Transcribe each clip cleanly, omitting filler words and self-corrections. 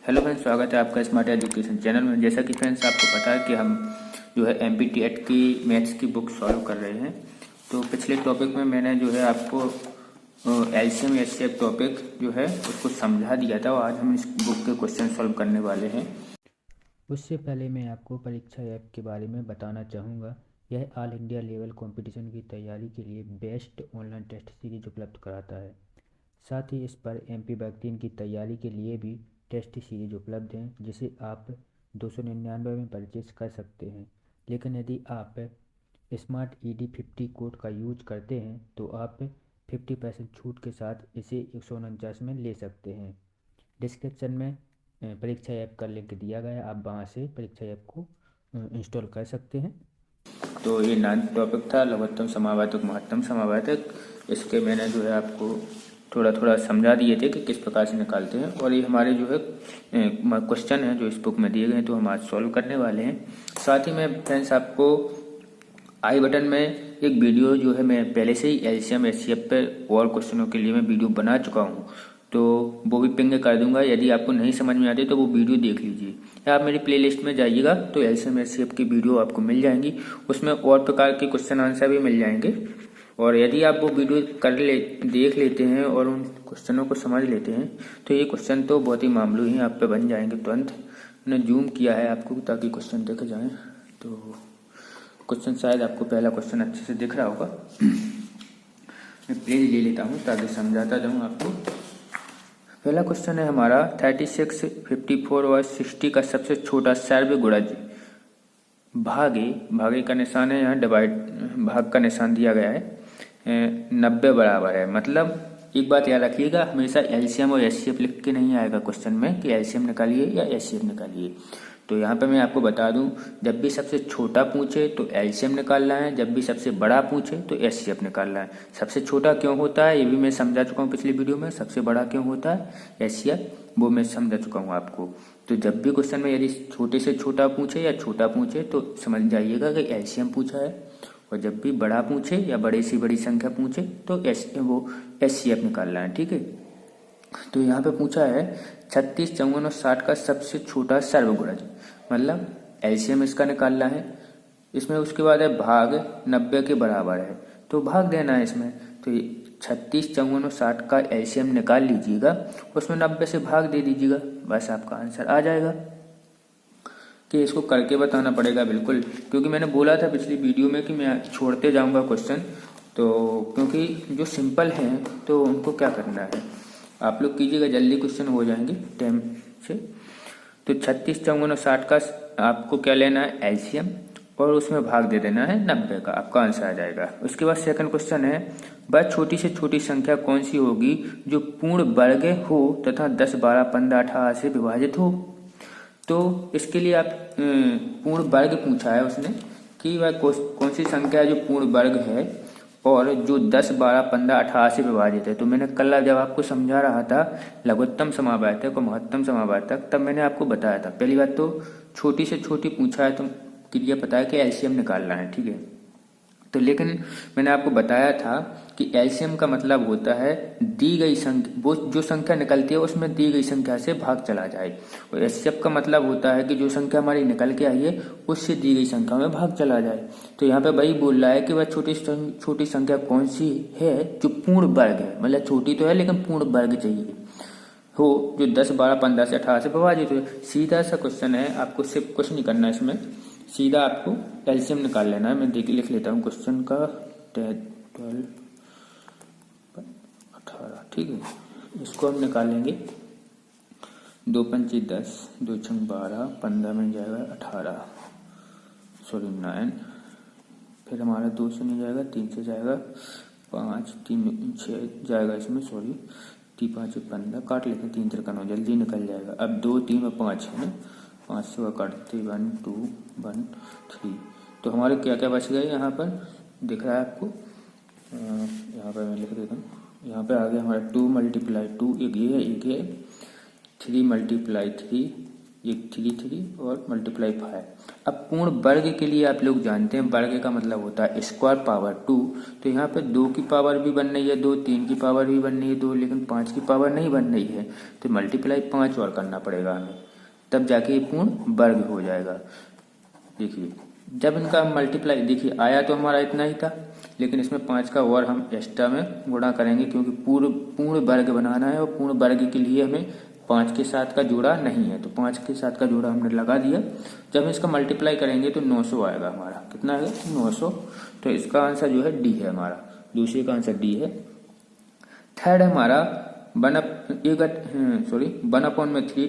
Hello friends, स्वागत है आपका स्मार्ट एजुकेशन चैनल में। जैसा कि फ्रेंड्स आपको पता है कि हम जो है एमपीटीएट की मैथ्स की बुक सॉल्व कर रहे हैं। तो पिछले टॉपिक में मैंने जो है आपको एलसीएम एचसीएफ टॉपिक जो है उसको समझा दिया था और आज हम इस बुक के क्वेश्चन सॉल्व करने वाले हैं। उससे पहले मैं आपको परीक्षा ऐप के बारे में बताना चाहूँगा। यह ऑल इंडिया लेवल कंपटीशन की तैयारी के लिए बेस्ट ऑनलाइन टेस्ट सीरीज उपलब्ध कराता है। साथ ही इस पर एमपी बैक 3 की तैयारी के लिए भी टेस्ट सीरीज उपलब्ध हैं, जिसे आप 299 में परचेज कर सकते हैं। लेकिन यदि आप स्मार्ट ED50 कोड का यूज करते हैं तो आप 50% छूट के साथ इसे 149 में ले सकते हैं। डिस्क्रिप्शन में परीक्षा ऐप का लिंक दिया गया है, आप वहाँ से परीक्षा ऐप को इंस्टॉल कर सकते हैं। तो ये 9th टॉपिक था लघुत्तम समावर्तक महत्तम समावर्तक। इसके मैंने जो है आपको थोड़ा थोड़ा समझा दिए थे कि किस प्रकार से निकालते हैं, और ये हमारे जो है क्वेश्चन है जो इस बुक में दिए गए हैं, तो हम आज सॉल्व करने वाले हैं। साथ ही मैं फ्रेंड्स आपको आई बटन में एक वीडियो जो है मैं पहले से ही एलसीएम एचसीएफ पे और क्वेश्चनों के लिए मैं वीडियो बना चुका हूँ, तो वो भी पिंग कर दूंगा। यदि आपको नहीं समझ में आती तो वो वीडियो देख लीजिए, या आप मेरी प्लेलिस्ट में जाइएगा तो एलसीएम एचसीएफ की वीडियो आपको मिल जाएंगी। उसमें और प्रकार के क्वेश्चन आंसर भी मिल जाएंगे। और यदि आप वो वीडियो देख लेते हैं और उन क्वेश्चनों को समझ लेते हैं तो ये क्वेश्चन तो बहुत ही मामूली ही आप पे बन जाएंगे तुरंत। मैंने जूम किया है आपको ताकि क्वेश्चन देखे जाएं। तो क्वेश्चन शायद आपको पहला क्वेश्चन अच्छे से दिख रहा होगा। मैं पेज ले लेता हूँ ताकि समझाता जाऊँ आपको। पहला क्वेश्चन है हमारा 36, 54 और 60 का सबसे छोटा सर्व गुणज भागे भागे का निशान है, यहाँ डिवाइड भाग का निशान दिया गया है 90 बराबर है। मतलब एक बात याद रखिएगा, हमेशा एलसीएम और एचसीएफ लिख के नहीं आएगा क्वेश्चन में कि एलसीएम निकालिए या एचसीएफ निकालिए। तो यहाँ पे मैं आपको बता दूं, जब भी सबसे छोटा पूछे तो एलसीएम निकालना है, जब भी सबसे बड़ा पूछे तो एचसीएफ निकालना है। सबसे छोटा क्यों होता है ये भी मैं समझा चुका हूँ पिछली वीडियो में। सबसे बड़ा क्यों होता है एचसीएफ, वो मैं समझा चुका हूँ आपको। तो जब भी क्वेश्चन में यदि छोटे से छोटा पूछे या छोटा पूछे तो समझ जाइएगा कि एलसीएम पूछा है, और जब भी बड़ा पूछे या बड़े से बड़ी संख्या पूछे तो वो एचसीएफ निकालना है। ठीक है, तो यहाँ पे पूछा है 36, 54 और 60 का सबसे छोटा सर्वगुणज, मतलब एलसीएम इसका निकालना है। इसमें उसके बाद है भाग 90 के बराबर है, तो भाग देना है इसमें। तो 36, 54 और 60 का एलसीएम निकाल लीजिएगा, उसमें 90 से भाग दे दीजिएगा, बस आपका आंसर आ जाएगा। कि इसको करके बताना पड़ेगा बिल्कुल, क्योंकि मैंने बोला था पिछली वीडियो में कि मैं छोड़ते जाऊंगा क्वेश्चन, तो क्योंकि जो सिंपल हैं तो उनको क्या करना है, आप लोग कीजिएगा, जल्दी क्वेश्चन हो जाएंगे टाइम से। तो 36, 54 और 60 का आपको क्या लेना है एलसीएम, और उसमें भाग दे देना है 90 का, आपका आंसर आ जाएगा। उसके बाद सेकंड क्वेश्चन है, वह छोटी से छोटी संख्या कौन सी होगी जो पूर्ण वर्ग हो तथा 10, 12, 15, 18 से विभाजित हो। तो इसके लिए आप पूर्ण वर्ग पूछा है उसने कि वह कौन सी संख्या है जो पूर्ण वर्ग है और जो 10, 12, 15, 18 से विभाजित है। तो मैंने कल जब आपको समझा रहा था लघुत्तम समावर्तक और महत्तम समावर्तक, तब मैंने आपको बताया था। पहली बात तो छोटी से छोटी पूछा है तो क्लियर पता है कि एलसीएम निकालना है। ठीक है, तो लेकिन मैंने आपको बताया था कि एलसीएम का मतलब होता है दी गई संख्या, वो जो संख्या निकलती है उसमें दी गई संख्या से भाग चला जाए, और एचसीएफ का मतलब होता है कि जो संख्या हमारी निकल के आई है उससे दी गई संख्या में भाग चला जाए। तो यहाँ पे वही बोल रहा है कि वह छोटी संख्या कौन सी है जो पूर्ण वर्ग है, मतलब छोटी तो है लेकिन पूर्ण वर्ग चाहिए हो, जो 10, 12, 15 से 18 से विभाजित हो। सीधा सा क्वेश्चन है, आपको सिर्फ कुछ नहीं करना है इसमें, सीधा आपको एलसीएम निकाल लेना है। मैं लिख लेता हूँ क्वेश्चन का 12, 18। ठीक है, इसको हम निकालेंगे। 2 पंचे 10, 2 छंग 12, 15 में जाएगा 18, सॉरी 9, फिर हमारा 2 से नहीं जाएगा, 3 से जाएगा 5, 3 6 जाएगा इसमें, सॉरी 3 5 15, काट लेते हैं, 3 3 9, जल्दी निकल जाएगा। अब 2 3 और 5 है ना, 5 से काटते 1 2 1 3, तो हमारे क्या क्या बच गए यहाँ पर दिख रहा है आपको। यहाँ पर मैं लिख देता हूँ, यहाँ पे आ गया हमारा 2 × 2, एक ये है एक ये, 3 × 3, एक 3 3 और × 5। अब पूर्ण वर्ग के लिए आप लोग जानते हैं वर्ग का मतलब होता है स्क्वायर पावर 2। तो यहाँ पे 2 की पावर भी बन रही है 2, 3 की पावर भी बन रही है 2, लेकिन 5 की पावर नहीं बन रही है। तो मल्टीप्लाई 5 और करना पड़ेगा हमें, तब जाके ये पूर्ण वर्ग हो जाएगा। देखिए जब इनका मल्टीप्लाई, देखिए आया तो हमारा इतना ही था, लेकिन इसमें 5 का और हम एक्स्ट्रा में गुणा करेंगे, क्योंकि पूर्ण वर्ग बनाना है और पूर्ण वर्ग के लिए हमें 5 के साथ का जोड़ा नहीं है। तो 5 के साथ का जोड़ा हमने लगा दिया। जब इसका मल्टीप्लाई करेंगे तो 900 आएगा हमारा। कितना है? 900। तो इसका आंसर जो है डी है हमारा, दूसरे का आंसर डी है। थर्ड हमारा 1/3,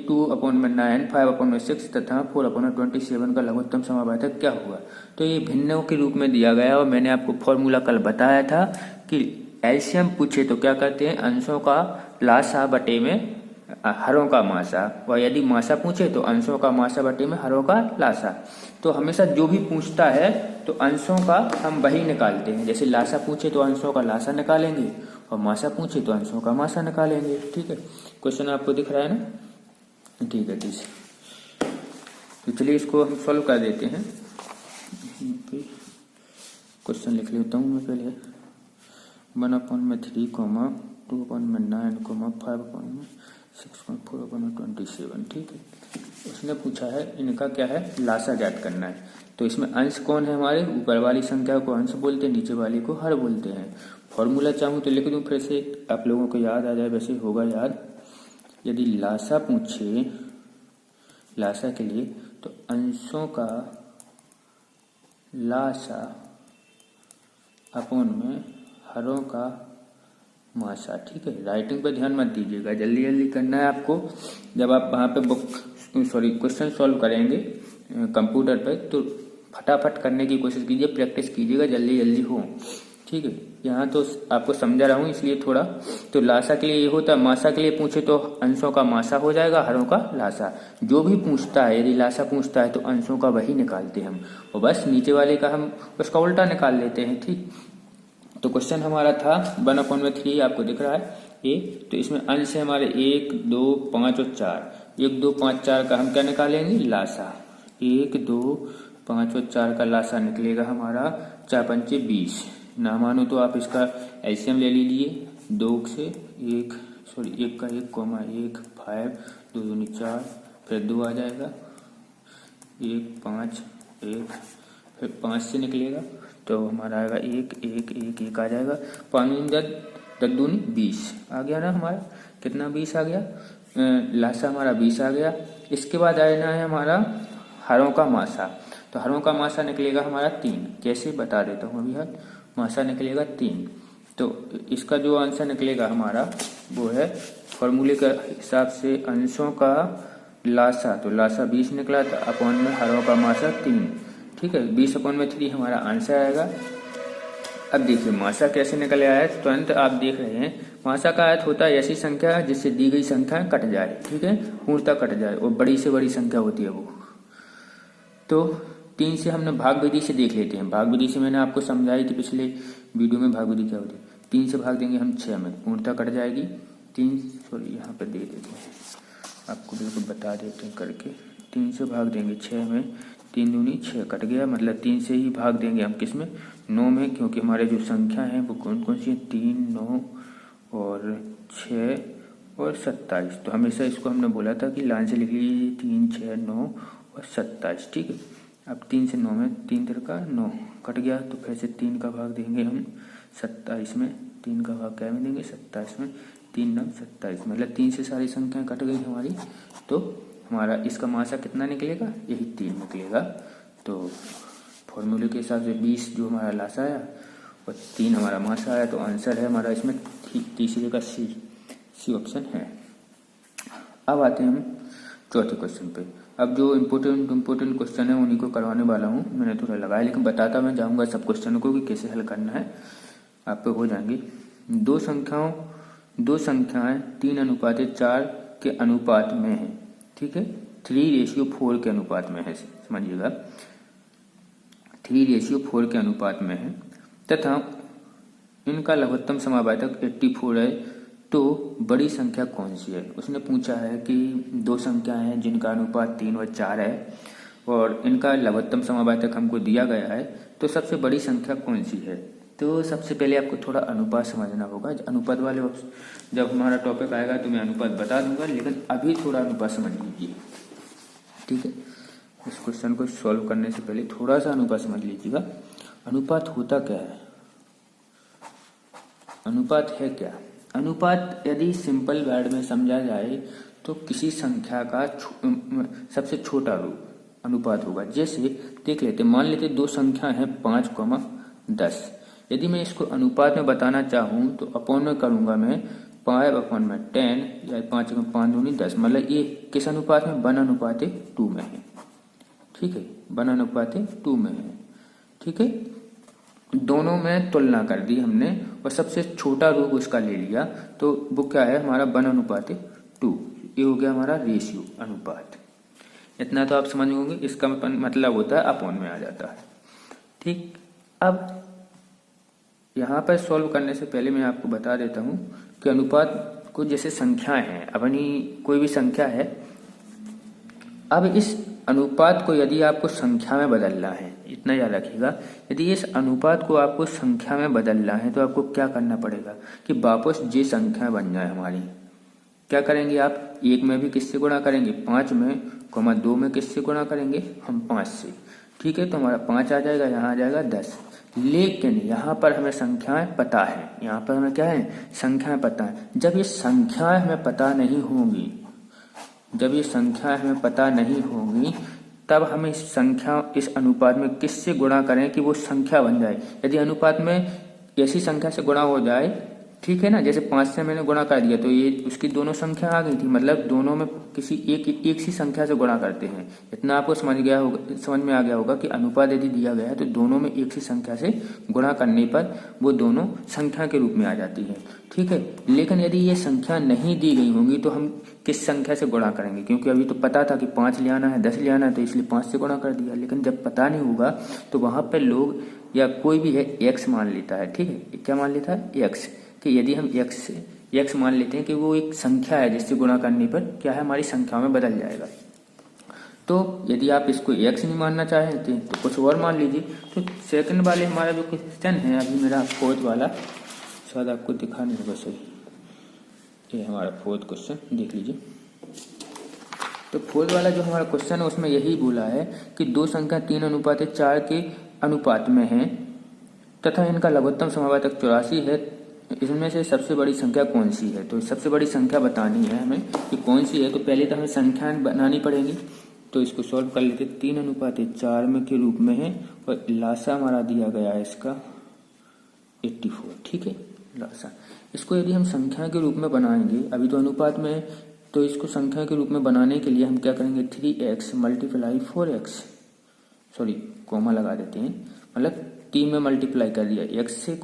2/9, 5/6 तथा 4/27 का लघुत्तम समावर्तक क्या हुआ? तो ये भिन्नों के रूप में दिया गया और मैंने आपको फॉर्मूला कल बताया था कि एलसीएम पूछे तो क्या करते हैं, अंशों का लासा बटे में हरों का मासा, और यदि मासा पूछे तो अंशों का मासा बटे में हरों का लासा। तो हमेशा जो भी पूछता है तो अंशों का हम वही निकालते हैं। जैसे लासा पूछे तो अंशों का लासा निकालेंगे और मासा पूछे तो अंशों का मासा निकालेंगे। ठीक है, क्वेश्चन आपको दिख रहा है ना? ठीक है, ठीक। तो चलिए इसको हम सॉल्व कर देते हैं। क्वेश्चन लिख लेता हूँ मैं पहले। 1/3, 2/9, 5/6, 4/27। ठीक है, उसने पूछा है इनका क्या है, लासा ज्ञात करना है। तो इसमें अंश कौन है हमारे, ऊपर वाली संख्या को अंश बोलते हैं, नीचे वाली को हर बोलते हैं। फॉर्मूला चाहूँ तो लिख दूँ फिर से, आप लोगों को याद आ जाए, वैसे होगा याद। यदि लासा पूछे, लासा के लिए, तो अंशों का लासा अपॉन में हरों का मासा। ठीक है, राइटिंग पे ध्यान मत दीजिएगा, जल्दी जल्दी करना है आपको। जब आप वहाँ पे क्वेश्चन सॉल्व करेंगे कंप्यूटर पे, तो फटाफट करने की कोशिश कीजिए, प्रैक्टिस कीजिएगा, जल्दी जल्दी हो। ठीक है, यहाँ तो आपको समझा रहा हूँ इसलिए थोड़ा। तो लासा के लिए ये होता है, मासा के लिए पूछे तो अंशों का मासा हो जाएगा, हरों का लासा। जो भी पूछता है, यदि लासा पूछता है तो अंशों का वही निकालते हैं हम, और बस नीचे वाले का हम उसका उल्टा निकाल लेते हैं। ठीक, तो क्वेश्चन हमारा था 1/3, आपको दिख रहा है ए। तो इसमें अंश है हमारे 1, 2, 5 और 4। 1, 2, 5, 4 का हम क्या निकालेंगे, लासा। 1, 2, 5 और 4 का लासा निकलेगा हमारा 4 पंचे 20। ना मानो तो आप इसका एलसीएम ले लीजिए, 1 का 1, 1, 5, 2 दूनी 4, फिर 2 आ जाएगा, 1, 5, 1, फिर 5 से निकलेगा तो हमारा आएगा 1, 1, 1, 1 आ जाएगा। 5 दूनी 20 आ गया ना हमारा, कितना 20 आ गया, लासा हमारा 20 आ गया। इसके बाद आना है हमारा हरों का मासा। तो हरों का मासा निकलेगा हमारा 3। कैसे बता देता हूँ अभी, हर मासा निकलेगा 3। तो इसका जो आंसर निकलेगा हमारा वो है फॉर्मूले के हिसाब से अंशों का लासा, तो लासा 20 निकला, तो अपॉन में हरों का मासा 3। ठीक है, 20/3 हमारा आंसर आएगा। अब देखिए मासा कैसे निकल आया है, तुरंत आप देख रहे हैं। मासा का अर्थ होता है ऐसी संख्या जिससे दी गई संख्या कट जाए। ठीक है, पूर्णतः कट जाए, और बड़ी से बड़ी संख्या होती है वो। तो 3 से हमने भाग विधि से देख लेते हैं। भाग विधि से मैंने आपको समझाई थी पिछले वीडियो में, भाग विधि क्या होती है। 3 से भाग देंगे हम 6 में, पूर्णतः कट जाएगी। 3 यहाँ पे दे देते हैं, आपको बिल्कुल बता देते हैं करके। 3 से भाग देंगे 6 में, 3 दूनी 6 कट गया, मतलब 3 से ही भाग देंगे हम किस में, 9 में, क्योंकि हमारे जो संख्या है वो कौन कौन सी है, 3, 9 और 6 और 27। तो हमेशा इसको हमने बोला था कि लाइन से लिख लीजिए 3, 6, 9 और 27। ठीक है, अब 3 से 9 में, 3 3 का 9 कट गया, तो फिर से 3 का भाग देंगे हम 27 में। 3 का भाग क्या में देंगे, 27 में। 3 9 27, मतलब 3 से सारी संख्याएं कट गई हमारी। तो हमारा इसका मासा कितना निकलेगा, यही 3 निकलेगा। तो फॉर्मूले के हिसाब से 20 जो हमारा लासा आया और 3 हमारा मासा आया, तो आंसर है हमारा इसमें तीसरे का सी ऑप्शन है। अब आते हैं हम चौथे क्वेश्चन पे। अब जो इम्पोर्टेंट क्वेश्चन है उन्हीं को करवाने वाला हूँ। मैंने थोड़ा लगाया, लेकिन बताता मैं जाऊँगा सब क्वेश्चनों को कि कैसे हल करना है, आप पे हो जाएंगे। दो संख्याएं 3:4 के अनुपात में है। ठीक है, 3:4 के अनुपात में है, समझिएगा 3:4 के अनुपात में है, तथा इनका लघुत्तम समावर्तक 84 है। तो बड़ी संख्या कौन सी है। उसने पूछा है कि दो संख्याएं हैं जिनका अनुपात 3 और 4 है, और इनका लघुत्तम समावर्तक हमको दिया गया है, तो सबसे बड़ी संख्या कौन सी है। तो सबसे पहले आपको थोड़ा अनुपात समझना होगा। अनुपात वाले जब हमारा टॉपिक आएगा तो मैं अनुपात बता दूंगा, लेकिन अभी थोड़ा अनुपात समझ लीजिए, ठीक है। इस क्वेश्चन को सॉल्व करने से पहले थोड़ा सा अनुपात समझ लीजिएगा। अनुपात होता क्या है, अनुपात है क्या। अनुपात यदि सिंपल वर्ड में समझा जाए तो किसी संख्या का सबसे छोटा रूप अनुपात होगा। जैसे देख लेते, मान लेते दो संख्या है 5, 10। यदि मैं इसको अनुपात में बताना चाहूँ तो अपॉन में करूँगा मैं 5/10 या 5×5=10। मतलब ये किस अनुपात में, 1:2 में है, ठीक है, 1:2 में है, ठीक है। दोनों में तुलना कर दी हमने और सबसे छोटा रूप उसका ले लिया, तो वो क्या है हमारा 1:2। ये हो गया हमारा रेशियो, अनुपात। इतना तो आप समझ होंगे। इसका मतलब होता है अपॉन में आ जाता है, ठीक। अब यहाँ पर सॉल्व करने से पहले मैं आपको बता देता हूँ कि अनुपात को जैसे संख्याएं हैं, अपनी कोई भी संख्या है, अब इस अनुपात को यदि आपको संख्या में बदलना है, इतना याद रखिएगा, यदि इस अनुपात को आपको संख्या में बदलना है तो आपको क्या करना पड़ेगा कि वापस ये संख्या बन जाए हमारी। क्या करेंगे आप, 1 में भी किससे गुणा करेंगे, 5 में, 2 में किससे गुणा करेंगे हम 5 से, ठीक है। तो हमारा 5 आ जाएगा, यहाँ आ जाएगा 10। लेकिन यहाँ पर हमें संख्याएं पता है, यहाँ पर हमें क्या है, संख्याएं पता है। जब ये संख्याएं हमें पता नहीं होंगी, जब ये संख्या हमें पता नहीं होगी, तब हम इस अनुपात में किससे गुणा करें कि वो संख्या बन जाए। यदि अनुपात में ऐसी संख्या से गुणा हो जाए, ठीक है ना, जैसे 5 से मैंने गुणा कर दिया तो ये उसकी दोनों संख्या आ गई थी, मतलब दोनों में किसी एक सी संख्या से गुणा करते हैं। इतना आपको समझ में आ गया होगा कि अनुपात यदि दिया गया है तो दोनों में एक सी संख्या से गुणा करने पर वो दोनों संख्या के रूप में आ जाती है, ठीक है। लेकिन यदि ये संख्या नहीं दी गई होंगी तो हम किस संख्या से गुणा करेंगे, क्योंकि अभी तो पता था कि 5 ले आना है, 10 ले आना है, तो इसलिए 5 से गुणा कर दिया। लेकिन जब पता नहीं होगा तो वहां पर लोग या कोई भी है x मान लेता है, ठीक है। क्या मान लेता है, x, कि यदि हम x मान लेते हैं कि वो एक संख्या है जिससे गुणा करने पर क्या है हमारी संख्या में बदल जाएगा। तो यदि आप इसको x नहीं मानना चाहते तो कुछ और मान लीजिए। तो सेकंड वाले हमारा जो क्वेश्चन है, अभी मेरा फोर्थ वाला, शायद आपको दिखाने होगा सही, ये हमारा फोर्थ क्वेश्चन देख लीजिए। तो फोर्थ वाला जो हमारा क्वेश्चन है उसमें यही बोला है कि दो संख्या 3:4 के अनुपात में है तथा इनका लघुत्तम समावर्तक 84 है। इसमें से सबसे बड़ी संख्या कौन सी है। तो सबसे बड़ी संख्या बतानी है हमें कि कौन सी है। तो पहले तो हमें संख्याएं बनानी पड़ेगी, तो इसको सॉल्व कर लेते। 3:4 में के रूप में है और लासा हमारा दिया गया है इसका 84, ठीक है, लासा। इसको यदि हम संख्या के रूप में बनाएंगे, अभी तो अनुपात में है, तो इसको संख्या के रूप में बनाने के लिए हम क्या करेंगे, 3x multiply 4x, sorry coma लगा देते हैं, मतलब 3 में मल्टीप्लाई कर दिया x से,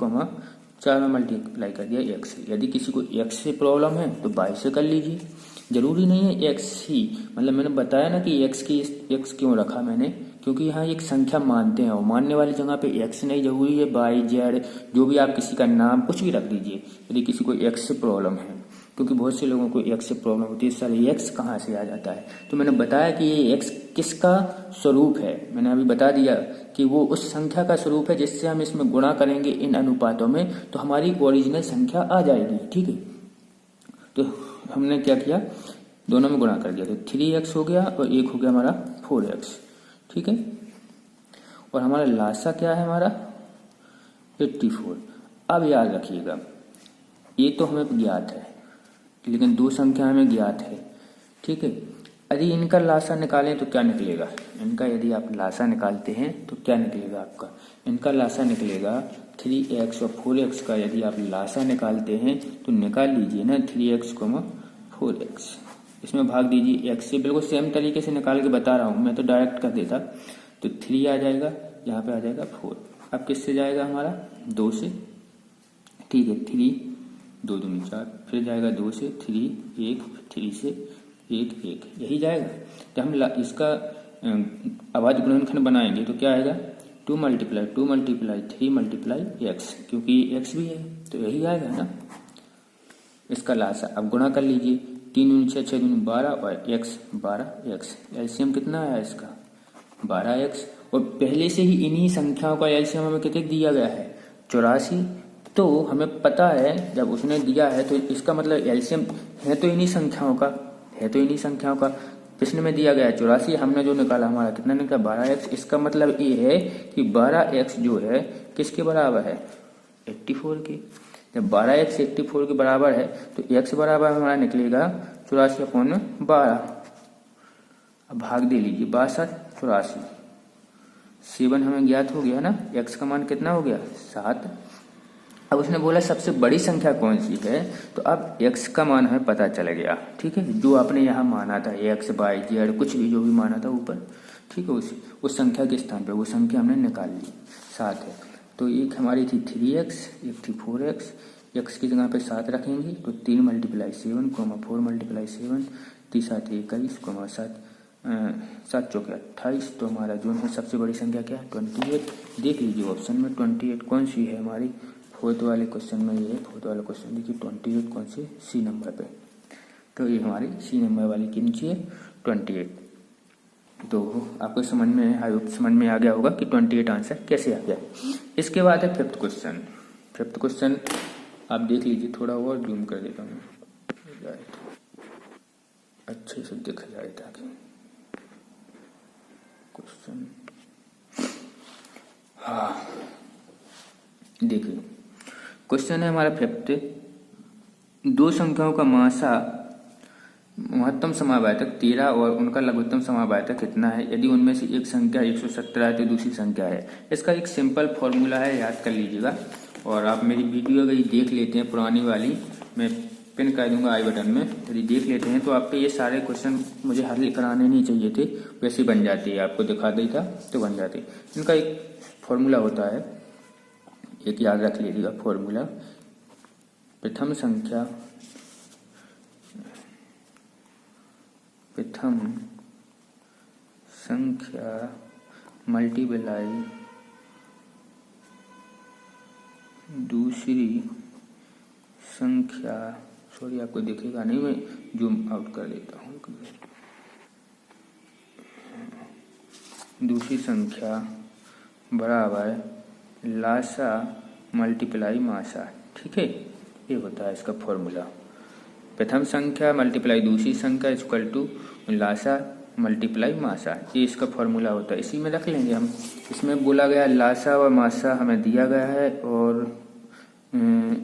4 में मल्टीप्लाई कर दिया x से। यदि किसी को x से प्रॉब्लम है तो y से कर लीजिए, जरूरी नहीं है x ही। मतलब मैंने बताया ना कि x क्यों रखा मैंने, क्योंकि यहाँ एक संख्या मानते हैं और मानने वाली जगह पे x नहीं जरूरी है, y z जो भी आप किसी का नाम कुछ भी रख दीजिए यदि किसी को x से प्रॉब्लम है, क्योंकि बहुत से लोगों को x से प्रॉब्लम होती है, सर x कहाँ से आ जाता है। तो मैंने बताया कि ये x किसका स्वरूप है, मैंने अभी बता दिया कि वो उस संख्या का स्वरूप है जिससे हम इसमें गुणा करेंगे इन अनुपातों में तो हमारी ओरिजिनल संख्या आ जाएगी, ठीक है। तो हमने क्या किया, दोनों में गुणा कर दिया, तो 3x हो गया और एक हो गया हमारा 4x, ठीक है। और हमारा लासा क्या है हमारा 84। अब याद रखिएगा ये तो हमें ज्ञात है लेकिन दो संख्या हमें ज्ञात है, ठीक है। यदि इनका लासा निकालें तो क्या निकलेगा, इनका यदि आप लासा निकालते हैं तो क्या निकलेगा आपका, इनका लासा निकलेगा 3x और 4x का यदि आप लासा निकालते हैं तो निकाल लीजिए ना 3x, 4x, इसमें भाग दीजिए x से। बिल्कुल सेम तरीके से निकाल के बता रहा हूँ, मैं तो डायरेक्ट कर देता। तो 3 आ जाएगा, यहाँ पे आ जाएगा 4। अब किससे जाएगा हमारा 2 से, ठीक है, 3 2 दूनी 4, फिर जाएगा 2 से 3 1, 3 से 1 1, यही जाएगा। तो हम इसका अभाज्य गुणनखंड बनाएंगे तो क्या आएगा 2 मल्टीप्लाई 3 मल्टीप्लाई x, क्योंकि x भी है तो यही आएगा ना इसका लासा। अब गुणा कर लीजिए, 3 दूनी 6, 6 दूनी 12 और x 12x, एलसीएम कितना आया इसका 12x, और पहले से ही इन्हीं संख्याओं का एलसीएम हमें कितने दिया गया है 84। तो हमें पता है जब उसने दिया है तो इसका मतलब एलसीएम है तो इन्हीं संख्याओं का, प्रश्न में दिया गया है 84, हमने जो निकाला हमारा कितना निकला 12x। इसका मतलब ये है कि 12x जो है किसके बराबर है 84 के। जब 12x 84 के बराबर है तो x बराबर हमारा निकलेगा 84/12। अब भाग दे लीजिए 62 84, 7 हमें ज्ञात हो गया ना, x का मान कितना हो गया 7। अब उसने बोला सबसे बड़ी संख्या कौन सी है, तो अब x का मान हमें पता चल गया, ठीक है। जो आपने यहाँ माना था x y z कुछ भी जो भी माना था ऊपर, ठीक है, उस संख्या के स्थान पे वो संख्या हमने निकाल ली 7 है। तो एक हमारी थी 3x, एक थी 4x, x की जगह पे 7 रखेंगे तो 3 × 7, 4 × 7, 3 7 21, 7 चौके 28। तो हमारा जो है सबसे बड़ी संख्या क्या है 28। देख लीजिए ऑप्शन में 28 कौन सी है हमारी, फोर्थ वाले क्वेश्चन में ये है। फोर्थ वाला क्वेश्चन देखिए 28 कौन से सी नंबर पे, तो ये हमारी सी नंबर वाली कौन सी है 28। तो आपको समझ में, आई होप समझ में आ गया होगा कि 28 आंसर कैसे आ गया। इसके बाद है फिफ्थ क्वेश्चन। फिफ्थ क्वेश्चन आप देख लीजिए, थोड़ा और जूम कर देता हूँ अच्छे से दिख जाए ताकि क्वेश्चन, हाँ देखिए क्वेश्चन है हमारा फिफ्थ, दो संख्याओं का मासा महत्तम समावर्तक 13 और उनका लघुत्तम समावर्तक कितना है यदि उनमें से एक संख्या 117 है तो दूसरी संख्या है। इसका एक सिंपल फॉर्मूला है, याद कर लीजिएगा। और आप मेरी वीडियो अगर देख लेते हैं पुरानी वाली, मैं पिन कर दूंगा आई बटन में, यदि देख लेते हैं तो आपके ये सारे क्वेश्चन मुझे हल कराने नहीं चाहिए थे, वैसे बन जाती है, आपको दिखा दी था तो बन जाती। इनका एक फॉर्मूला होता है, एक याद रख लीजिएगा फॉर्मूला, प्रथम संख्या मल्टीप्लाई दूसरी संख्या, सॉरी आपको दिखेगा नहीं, मैं जूम आउट कर देता हूँ, दूसरी संख्या बराबर लासा मल्टीप्लाई मासा, ठीक है, ये होता है इसका फॉर्मूला। प्रथम संख्या मल्टीप्लाई दूसरी संख्या इक्वल टू लासा मल्टीप्लाई मासा, ये इसका फॉर्मूला होता है। इसी में रख लेंगे हम, इसमें बोला गया लासा और मासा हमें दिया गया है और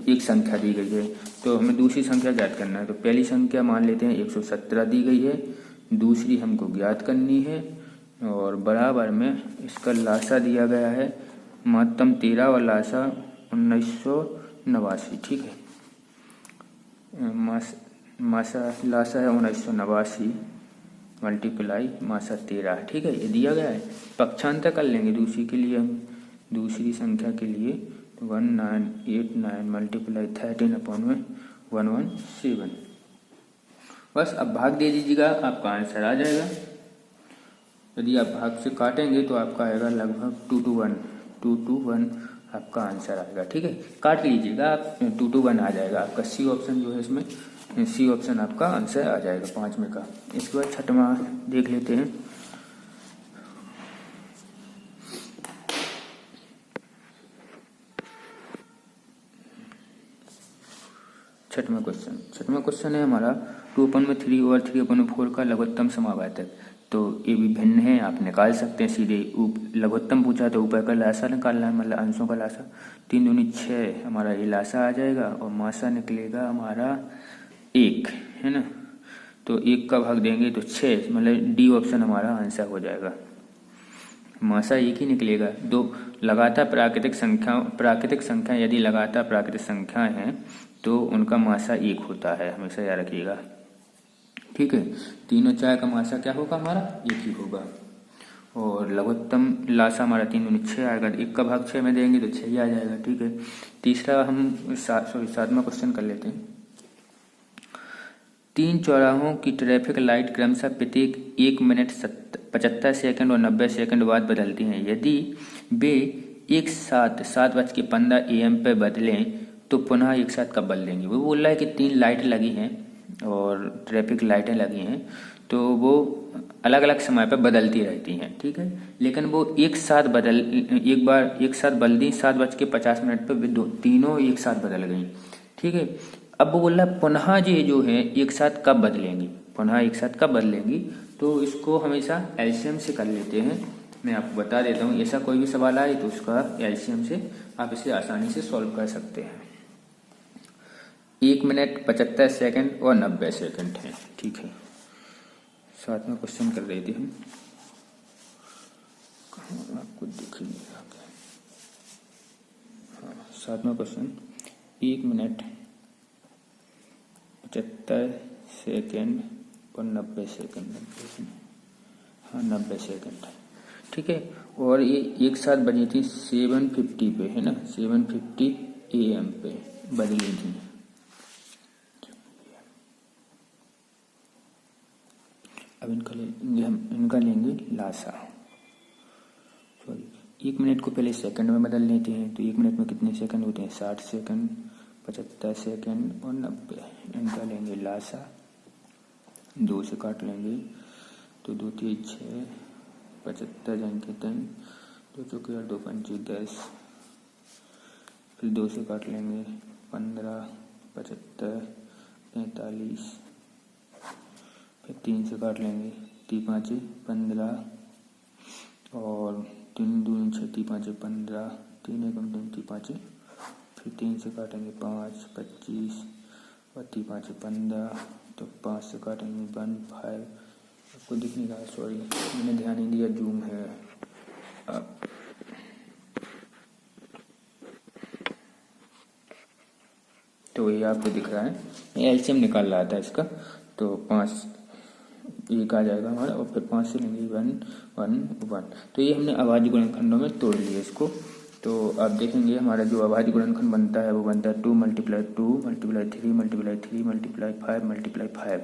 एक संख्या दी गई है, तो हमें दूसरी संख्या ज्ञात करना है। तो पहली संख्या मान लेते हैं 117 दी गई है, दूसरी हमको ज्ञात करनी है और बराबर में इसका लासा दिया गया है महत्तम 13 और लासा 1989, ठीक है। मासा लासा है 1989 मल्टीप्लाई मासा 13, ठीक है, ये दिया गया है। पक्षांतर कर लेंगे दूसरी के लिए, हम दूसरी संख्या के लिए 1989 मल्टीप्लाई 13/117, बस अब भाग दे दीजिएगा, आपका आंसर आ जाएगा। यदि आप भाग से काटेंगे तो आपका आएगा लगभग 2 to 1 आपका आंसर आएगा, ठीक है। काट लीजिएगा आप, 2 to 1 आ जाएगा आपका। सी ऑप्शन जो है इसमें, सी ऑप्शन आपका आंसर आ जाएगा 5 का। इसके बाद छठवां देख लेते हैं। छठवां क्वेश्चन है हमारा 2/3 और 3/4 का लघुत्तम समावर्तक। तो ये भी भिन्न है, आप निकाल सकते हैं सीधे। लघुत्तम पूछा तो ऊपर का लासा निकालना है, मतलब अंशों का लासा। 3 दूनी 6 हमारा ये लासा आ जाएगा और मासा निकलेगा हमारा 1, है ना। तो 1 का भाग देंगे तो 6, मतलब डी ऑप्शन हमारा आंसर हो जाएगा। मासा 1 ही निकलेगा। दो लगातार प्राकृतिक संख्या यदि लगातार प्राकृतिक संख्याएं हैं तो उनका मासा 1 होता है, हमेशा याद रखिएगा, ठीक है। 3 और 4 का मासा क्या होगा हमारा 1 ही होगा। और लघुत्तम लासा हमारा 3 दूनी 6 आएगा, 1 का भाग 6 में देंगे तो 6 ही आ जाएगा, ठीक है। तीसरा हम 7वां क्वेश्चन कर लेते हैं। 3 चौराहों की ट्रैफिक लाइट क्रमशः प्रत्येक 1 मिनट 75 सेकंड और 90 सेकंड बाद बदलती हैं। यदि वे एक साथ 7:15 AM पर बदलें तो पुनः एक साथ कब बदलेंगे। वो बोल रहा है कि 3 लाइट लगी हैं और ट्रैफिक लाइटें लगी हैं, तो वो अलग अलग समय पर बदलती रहती हैं, ठीक है। लेकिन वो एक साथ बदल दी 7:50 पर तीनों एक साथ बदल गई, ठीक है। अब वो बोल रहा है पुनः ये जो है एक साथ कब बदलेंगी, तो इसको हमेशा एलसीएम से कर लेते हैं। मैं आपको बता देता हूँ, ऐसा कोई भी सवाल आए तो उसका एलसीएम से आप इसे आसानी से सॉल्व कर सकते हैं। 1 मिनट 75 सेकंड और 90 सेकंड है, ठीक है। साथ में क्वेश्चन कर रहे थे हम, आपको दिख नहीं रहा क्या? हाँ, साथ में क्वेश्चन 1 मिनट 75 सेकंड और 90 सेकंड, हाँ 90 सेकंड, ठीक है। और ये एक साथ बजी थी 7:50 पे, है ना, 7:50 AM पे बदली थी। अब इनका लेंगे लासा, सॉरी 1 मिनट को पहले सेकंड में बदल लेते हैं। तो 1 मिनट में कितने सेकंड होते हैं? 60 सेकंड, 75 सेकंड और 90। इनका लेंगे लासा, 2 से काट लेंगे तो 2 3 6, 75 जन के 3, 2 चौके 8, 2 पंचे 10, फिर 2 से काट लेंगे 15, 75, 45, फिर 3 से काट लेंगे 3 5 15 और 3 2 6 3 5 15, 3 1 3 3 5, फिर 3 से काटेंगे 5 25 और 3 5 15, तो 5 से काटेंगे 1 5। आपको दिख नहीं रहा, सॉरी मैंने ध्यान नहीं दिया, जूम है। तो ये आपको दिख रहा है, मैं एलसीएम निकाल रहा था इसका। तो 5 एक आ जाएगा हमारा और फिर 5 से लेंगे 1 1 1। तो ये हमने अभाज्य गुणनखंडों में तोड़ लिया इसको। तो आप देखेंगे हमारा जो अभाज्य गुणनखंड बनता है वो बनता है 2 × 2 × 3 × 3 × 5 × 5।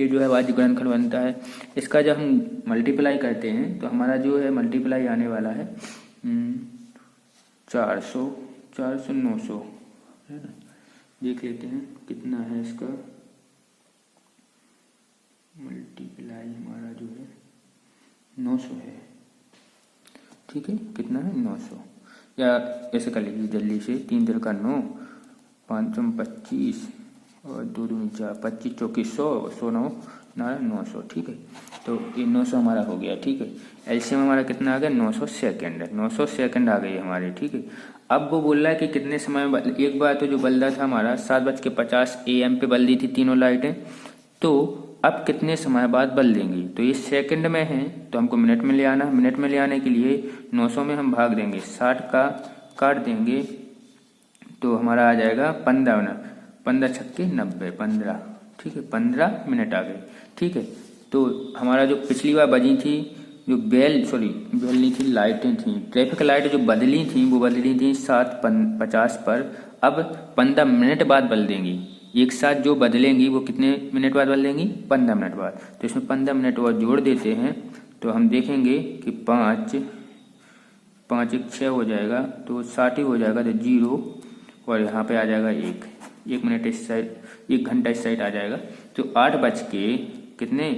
ये जो है अभाज्य गुणनखंड बनता है। इसका जब हम मल्टीप्लाई करते हैं तो हमारा जो है मल्टीप्लाई आने वाला है 400 900, है ना। देख लेते हैं कितना है इसका मल्टीप्लाई, हमारा जो है 900 है, ठीक है। कितना है? 900। या ऐसे कर लीजिए जल्दी से, 3 3 का 9, 5 25 और 2 2 4, 25 चौकी 100, 100 9 900, ठीक है। तो ये 900 हमारा हो गया, ठीक है। एलसीएम हमारा कितना आ गया? 900 सेकंड, 900 सेकंड आ गई हमारी, ठीक है। अब वो बोल रहा है कि कितने समय में एक बार तो जो बल रहा था हमारा 7:50 AM पे बल दी थी तीनों लाइटें, तो अब कितने समय बाद बल देंगी। तो ये सेकंड में है तो हमको मिनट में ले आना। मिनट में ले आने के लिए 900 में हम भाग देंगे, 60 का काट देंगे तो हमारा आ जाएगा 15 15 छक्के 90, 15, ठीक है। 15 मिनट आ गए, ठीक है। तो हमारा जो पिछली बार बजी थी जो बेल नहीं थी, लाइटें थी, ट्रैफिक लाइट जो बदली थी वो बदली थी 7:50 पर। अब 15 मिनट बाद बल देंगी। एक साथ जो बदलेंगी वो कितने मिनट बाद बदलेंगी? 15 मिनट बाद। तो इसमें 15 मिनट और जोड़ देते हैं तो हम देखेंगे कि 5 5 1 6 हो जाएगा, तो 60 हो जाएगा, तो 0 और यहाँ पे आ जाएगा 1 मिनट इस साइड, 1 घंटा इस साइड आ जाएगा। तो 8 बज के कितने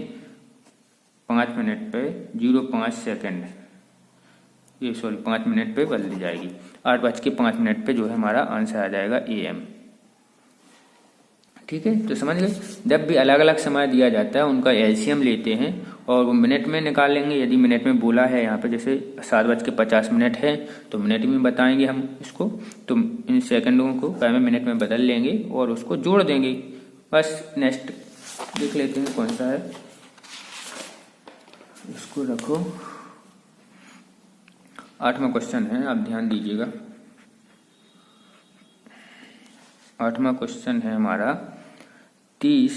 5 मिनट पे 05 सेकंड, ये 5 मिनट पे बदल जाएगी। 8 बज के 5 मिनट पे जो है हमारा आंसर आ जाएगा AM, ठीक है। तो समझ गए, जब भी अलग अलग समय दिया जाता है उनका एलसीएम लेते हैं और वो मिनट में निकाल लेंगे। यदि मिनट में बोला है यहाँ पे जैसे 7:50 है तो मिनट में बताएंगे हम इसको, तो इन सेकंडों को पहले मिनट में बदल लेंगे और उसको जोड़ देंगे बस। नेक्स्ट देख लेते हैं कौन सा है, इसको रखो। 8वां क्वेश्चन है, आप ध्यान दीजिएगा। 8वां क्वेश्चन है हमारा 30,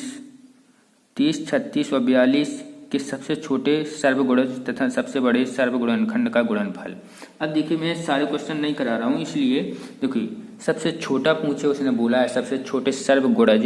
36 और 42 के सबसे छोटे सर्वगुणज तथा सबसे बड़े सर्वगुणनखंड का गुणनफल। अब देखिए मैं सारे क्वेश्चन नहीं करा रहा हूँ, इसलिए देखिए सबसे छोटा पूछे, उसने बोला है सबसे छोटे सर्वगुणज,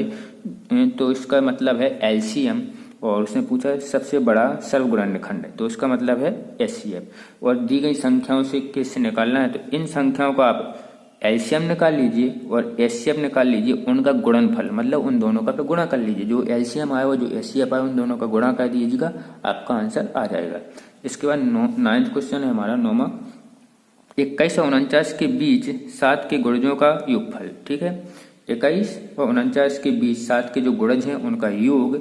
तो इसका मतलब है एलसीएम, और उसने पूछा है सबसे बड़ा सर्वगुणनखंड, तो इसका मतलब है एचसीएफ। और दी गई संख्याओं से किससे निकालना है, तो इन संख्याओं को आप एलसीएम निकाल लीजिए और एचसीएफ निकाल लीजिए, उनका गुणनफल मतलब उन दोनों का पे गुणा कर लीजिए, जो एलसीएम आया और जो एचसीएफ आया उन दोनों का गुणा कर दीजिएगा, आपका आंसर आ जाएगा। इसके बाद 9वां क्वेश्चन है हमारा 9वां, 21 और 49 के बीच 7 के गुणजों का योगफल। ठीक है, 21 और 49 के बीच 7 के जो गुणज हैं उनका योग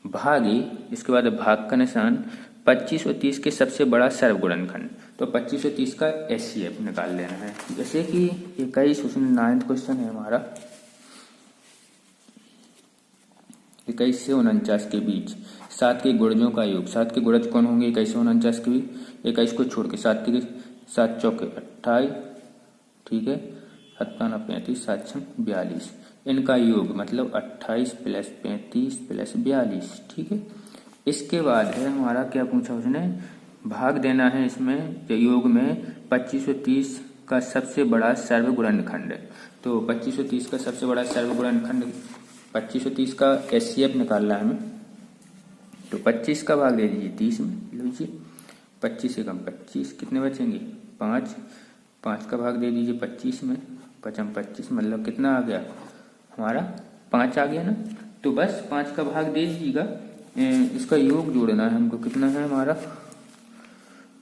भागे, इसके बाद भाग का निशान 25 और 30 के सबसे बड़ा सर्वगुणनखंड। तो 25 और 30 का एचसीएफ निकाल लेना है। जैसे कि 21 उसमें 9वां क्वेश्चन है हमारा, 21 से 49 के बीच 7 के गुणजों का योग। 7 के गुणज कौन होंगे 21 से 49 के बीच? 21 को छोड़ के 7 के 7 चौके 28, ठीक है, 7 35, 7 6 42, इनका योग मतलब 28 प्लस 35 प्लस 42। ठीक है, इसके बाद है हमारा क्या पूछा उसने, भाग देना है इसमें योग में 25 और 30 का सबसे बड़ा सर्वगुणनखंड। तो 25 और 30 का सबसे बड़ा सर्वगुणनखंड, 25 और 30 का एचसीएफ निकालना है हमें। तो 25 का भाग दे दीजिए 30 में, लीजिए 25 से कम 25, कितने बचेंगे 5, 5 का भाग दे दीजिए 25 में, 5 25 मतलब कितना आ गया हमारा 5 आ गया ना। तो बस 5 का भाग दे दीजिएगा, इसका योग जोड़ना है हमको, कितना है हमारा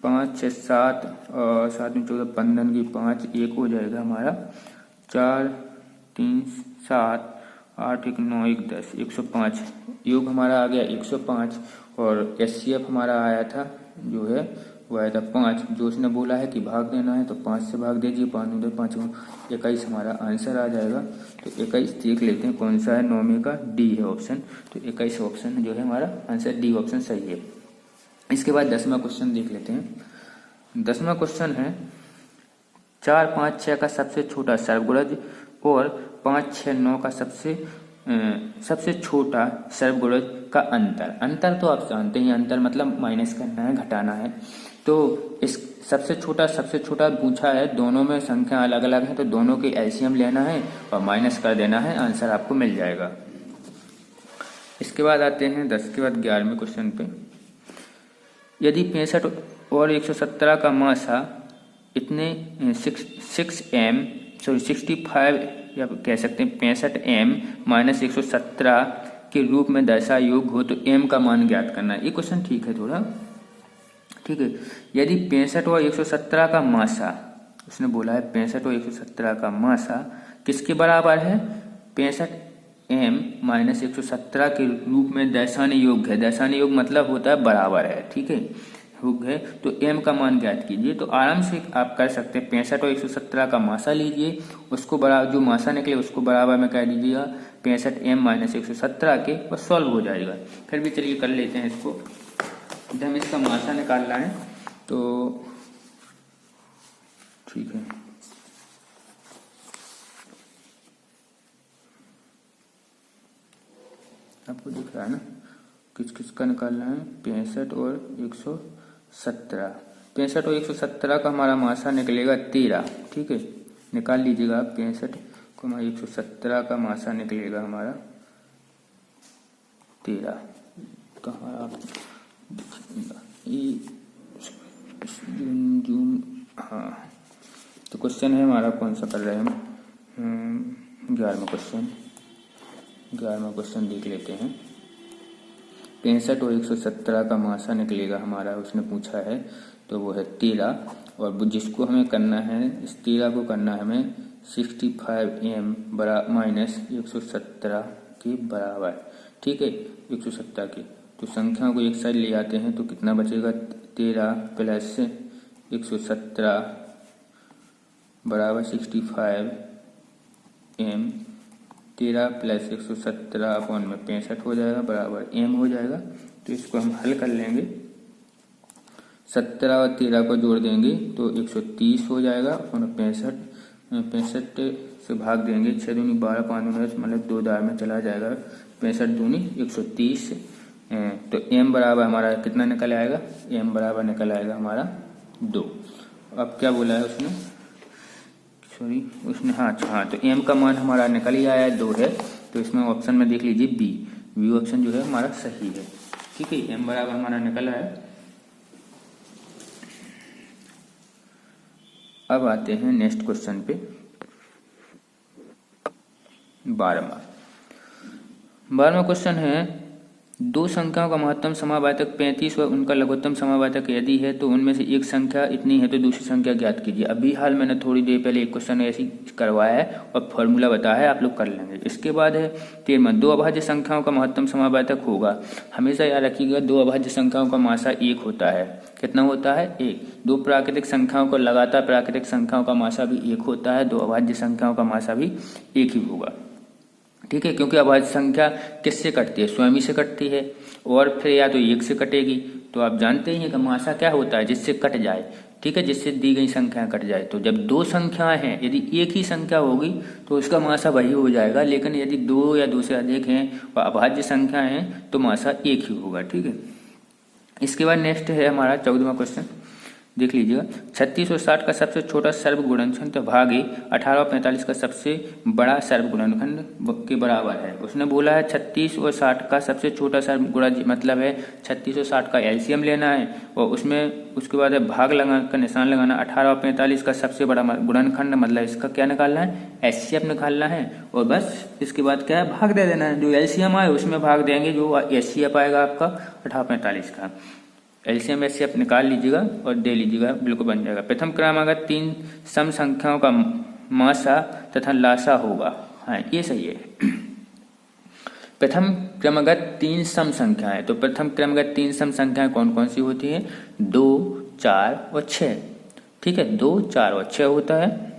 5 6 7 और 7 में 14 15 की 5 1 हो जाएगा हमारा 4 3 7 8 1 9 1 10 105, योग हमारा आ गया 105। और एचसीएफ हमारा आया था जो है वो आया था 5, जो उसने बोला है कि भाग देना है तो 5 से भाग दीजिए, 5 5 21 हमारा आंसर आ जाएगा। तो 21 देख लेते हैं कौन सा है, 9वें का डी है ऑप्शन। तो 21 ऑप्शन जो है हमारा आंसर डी ऑप्शन सही है। इसके बाद 10वां क्वेश्चन देख लेते हैं। 10वां क्वेश्चन है 4 5 6 का सबसे छोटा सर्वगुणज और 5 6 9 का सबसे छोटा सर्वगुणज का अंतर तो आप जानते हैं, अंतर मतलब माइनस करना है, घटाना है। तो इस सबसे छोटा पूछा है, दोनों में संख्या अलग अलग है तो दोनों के एलसीएम लेना है और माइनस कर देना है, आंसर आपको मिल जाएगा। इसके बाद आते हैं 10 के बाद 11वें क्वेश्चन पे। यदि 65 और 117 का मासा इतने 65 या कह सकते हैं 65m माइनस 117 के रूप में दशा योग हो तो m का मान ज्ञात करना है। ये क्वेश्चन ठीक है थोड़ा, ठीक है। यदि 65 और 117 का मासा, उसने बोला है 65 और 117 का मासा किसके बराबर है, 65m माइनस 117 के रूप में दैशान्य योग है। दैशान्य योग मतलब होता है बराबर है, ठीक है, योग है। तो m का मान ज्ञात कीजिए। तो आराम से आप कर सकते हैं, 65 और 117 का मासा लीजिए, उसको बराबर जो मासा निकले उसको बराबर में कह दीजिएगा 65m माइनस 117 के, बस सॉल्व हो जाएगा। फिर भी चलिए कर लेते हैं इसको। जब हमें इसका मासा निकालना है तो ठीक है, आपको दिख रहा है ना किस किस का निकालना है, 65 और 117। 65 और 117 का हमारा मासा निकलेगा 13, ठीक है, निकाल लीजिएगा आप। 65 को हमारा 117 का मासा निकलेगा हमारा 13। तो हमारा हाँ, तो क्वेश्चन है हमारा कौन सा कर रहे हैं हम, 11वां क्वेश्चन। 11वां क्वेश्चन देख लेते हैं। 65 और 117 का मासा निकलेगा हमारा, उसने पूछा है, तो वो है 13। और जिसको हमें करना है, इस 13 को करना है हमें 65m माइनस 117 के बराबर, ठीक है, 117 के। तो संख्याओं को एक साइड ले आते हैं तो कितना बचेगा, 13 प्लस 117 बराबर 65m, 13 प्लस 117 अपॉन में 65 हो जाएगा बराबर m हो जाएगा। तो इसको हम हल कर लेंगे, 17 और 13 को जोड़ देंगे तो 130 हो जाएगा और 65 से भाग देंगे, 6 दूनी 12 5 दूनी 10 मतलब 2 दार में चला जाएगा, 65 दूनी 130। तो m बराबर हमारा कितना निकल आएगा, m बराबर निकल आएगा हमारा 2। अब क्या बोला है उसने, सॉरी उसने, हाँ, तो m का मान हमारा निकल ही आया है, 2 है। तो इसमें ऑप्शन में देख लीजिए बी ऑप्शन जो है हमारा सही है, ठीक है, m बराबर हमारा निकल आया। अब आते हैं नेक्स्ट क्वेश्चन पे 12वां क्वेश्चन है, दो संख्याओं का महत्तम समावाचक 35 व उनका लघुत्तम समावाचक यदि है तो उनमें से एक संख्या इतनी है तो दूसरी संख्या ज्ञात कीजिए। अभी हाल मैंने थोड़ी देर पहले एक क्वेश्चन ऐसी करवाया है और फॉर्मूला बताया है, आप लोग कर लेंगे। इसके बाद है 13वां, दो अभाज्य संख्याओं का महत्तम समावाचक होगा। हमेशा याद रखिएगा, दो अभाज्य संख्याओं का मासा 1 होता है। कितना होता है? 1। दो प्राकृतिक संख्याओं को लगातार प्राकृतिक संख्याओं का मासा भी 1 होता है। दो अभाज्य संख्याओं का मासा भी 1 ही होगा, ठीक है, क्योंकि अभाज्य संख्या किससे कटती है? स्वयं ही से कटती है, और फिर या तो 1 से कटेगी। तो आप जानते ही हैं कि मासा क्या होता है? जिससे कट जाए, ठीक है, जिससे दी गई संख्या कट जाए। तो जब दो संख्याएं हैं, यदि एक ही संख्या होगी तो उसका मासा वही हो जाएगा, लेकिन यदि दो या दो से अधिक हैं और अभाज्य संख्या हैं तो मासा 1 ही होगा, ठीक है। इसके बाद नेक्स्ट है हमारा 14वां क्वेश्चन, देख लीजिएगा। 36 और 60 का सबसे छोटा सर्व गुणनखंड भागे 18 और 45 का सबसे बड़ा सर्व गुणनखंड के बराबर है। उसने बोला है 36 और 60 का सबसे छोटा सर्व गुणज, मतलब है 36 और 60 का एलसीएम लेना है और उसमें उसके बाद है भाग का निशान लगाना। 18 और 45 का सबसे बड़ा गुणनखंड, मतलब इसका क्या निकालना है? एचसीएफ निकालना है, और बस इसके बाद क्या है? भाग दे देना है। जो एलसीएम आए उसमें भाग देंगे, जो एचसीएफ आएगा आपका 18 45 का। एलसीएम एचसीएफ निकाल लीजिएगा और दे लीजिएगा, बिल्कुल बन जाएगा। प्रथम क्रमागत 3 सम संख्याओं का मासा तथा लासा होगा। हाँ, ये सही है। प्रथम क्रमागत 3 सम संख्याएं, तो प्रथम क्रमागत 3 सम संख्याएं कौन कौन सी होती हैं? 2, 4 और 6, ठीक है। 2, 4 और 6 होता है,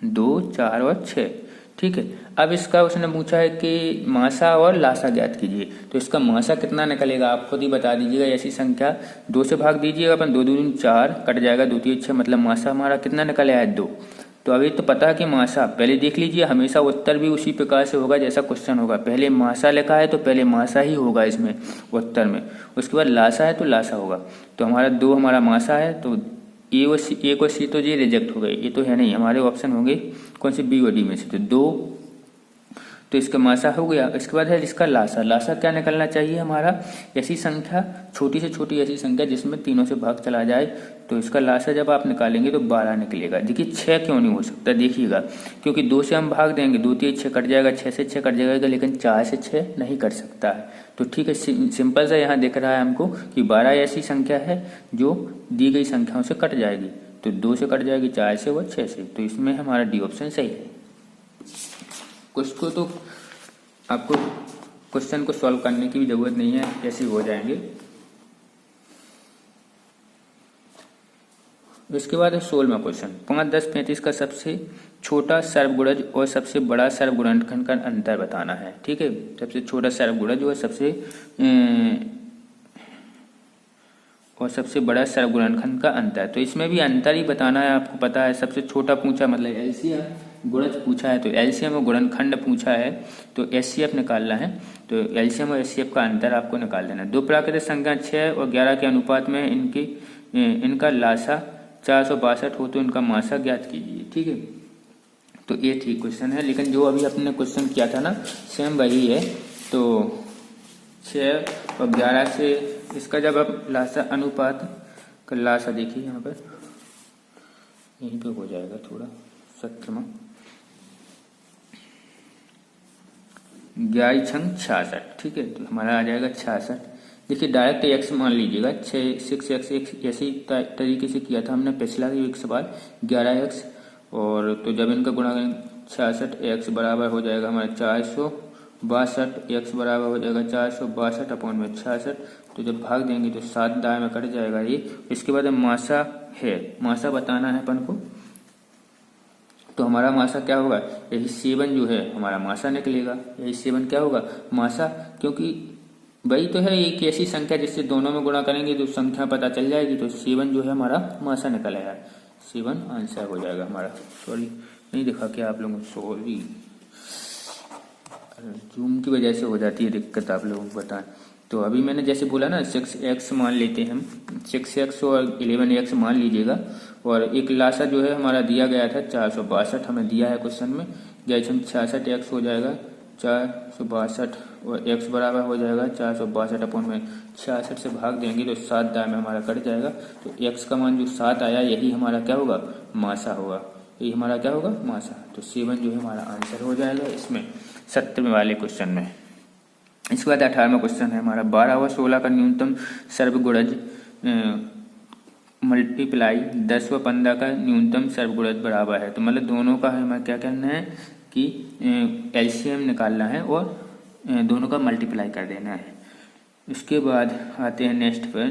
2, 4 और 6, ठीक है। अब इसका उसने पूछा है कि मासा और लासा ज्ञात कीजिए, तो इसका मासा कितना निकलेगा आप खुद ही बता दीजिएगा। ऐसी संख्या 2 से भाग दीजिएगा, अपन 2 दूनी 4 कट जाएगा, 2 3 6, मतलब मासा हमारा कितना निकल आया? 2। तो अभी तो पता है कि मासा, पहले देख लीजिए, हमेशा उत्तर भी उसी प्रकार से होगा जैसा क्वेश्चन होगा। पहले मासा लिखा है तो पहले मासा ही होगा इसमें उत्तर में, उसके बाद लासा है तो लासा होगा। तो हमारा 2 हमारा मासा है, तो ए और सी तो ये रिजेक्ट हो गए, ये तो है नहीं। हमारे ऑप्शन होंगे कौन से? बी और डी में से। तो 2 तो इसका मासा हो गया। इसके बाद है इसका लासा। लासा क्या निकलना चाहिए हमारा? ऐसी संख्या, छोटी से छोटी ऐसी संख्या जिसमें तीनों से भाग चला जाए। तो इसका लासा जब आप निकालेंगे तो 12 निकलेगा। देखिए 6 क्यों नहीं हो सकता? देखिएगा, क्योंकि 2 से हम भाग देंगे, 2 3 6 कट जाएगा, 6 से 6 कट जाएगा, लेकिन 4 से 6 नहीं कट सकता है। तो ठीक है, सिंपल सा यहाँ दिख रहा है हमको कि 12 ऐसी संख्या है जो दी गई संख्याओं से कट जाएगी। तो 2 से कट जाएगी, 4 से व 6 से। तो इसमें हमारा डी ऑप्शन सही है। कुछ को तो आपको क्वेश्चन को सॉल्व करने की भी जरूरत नहीं है, ऐसे हो जाएंगे। इसके बाद है 16वां क्वेश्चन, 5, 10, 35 का सबसे छोटा सर्वगुणज और सबसे बड़ा सर्वगुणनखंड का अंतर बताना है, ठीक है। सबसे छोटा सर्वगुणज और सबसे बड़ा सर्वगुणनखंड का अंतर, तो इसमें भी अंतर ही बताना है। आपको पता है सबसे छोटा पूछा मतलब एलसीएम, गुणज पूछा है तो एलसीएम और गुणनखंड पूछा है तो एचसीएफ निकालना है। तो एलसीएम और एचसीएफ का अंतर आपको निकाल देना है। दो प्राकृतिक संख्या 6 और 11 के अनुपात में इनका लासा 462 हो तो इनका मासा ज्ञात कीजिए, ठीक है। तो ये ठीक क्वेश्चन है, लेकिन जो अभी अपने क्वेश्चन किया था ना सेम वही है। तो 6 और 11 से इसका जब आप लासा अनुपात का लासा देखिए, यहाँ पर यहीं पे हो जाएगा थोड़ा 17वां, 11 छंग 66, ठीक है। तो हमारा आ जाएगा 66। देखिए डायरेक्ट एक्स मान लीजिएगा, 6x ऐसी तरीके से किया था हमने पिछला एक सवाल 11x, और तो जब इनका गुणा करें 66, x बराबर हो जाएगा हमारा 462, x बराबर हो जाएगा 462 अपॉन में 66। तो जब भाग देंगे तो 7 दाएं में कट जाएगा ये। इसके बाद मासा है, मासा बताना है अपन को। तो हमारा मासा क्या होगा? यही 7 जो है हमारा मासा निकलेगा। यही 7 क्या होगा? मासा, क्योंकि वही तो है एक ऐसी संख्या जिससे दोनों में गुणा करेंगे तो संख्या पता चल जाएगी। तो 7 जो है हमारा मासा निकल आया, 7 आंसर हो जाएगा हमारा। सॉरी नहीं दिखा क्या आप लोगों को? सॉरी, जूम की वजह से हो जाती है दिक्कत, आप लोगों को बताएं। तो अभी मैंने जैसे बोला ना 6x मान लेते हैं हम, 6x और 11x मान लीजिएगा। और एक लासा जो है हमारा दिया गया था 462 हमें दिया है क्वेश्चन में, 66x हो जाएगा 462 और x बराबर हो जाएगा 462 अपॉन में 66 से भाग देंगे तो 7 दाएं में हमारा कट जाएगा। तो x का मान जो 7 आया यही हमारा क्या होगा, मासा होगा, यही हमारा क्या होगा, मासा। तो 7 जो है हमारा आंसर हो जाएगा इसमें 70वें वाले क्वेश्चन में। इसके बाद 18वां क्वेश्चन है हमारा 12 व 16 का न्यूनतम सर्वगुणज मल्टीप्लाई 10 व 15 का न्यूनतम सर्वगुणज बराबर है। तो मतलब दोनों का हमें क्या करना है कि एलसीएम निकालना है और दोनों का मल्टीप्लाई कर देना है। उसके बाद आते हैं नेक्स्ट पर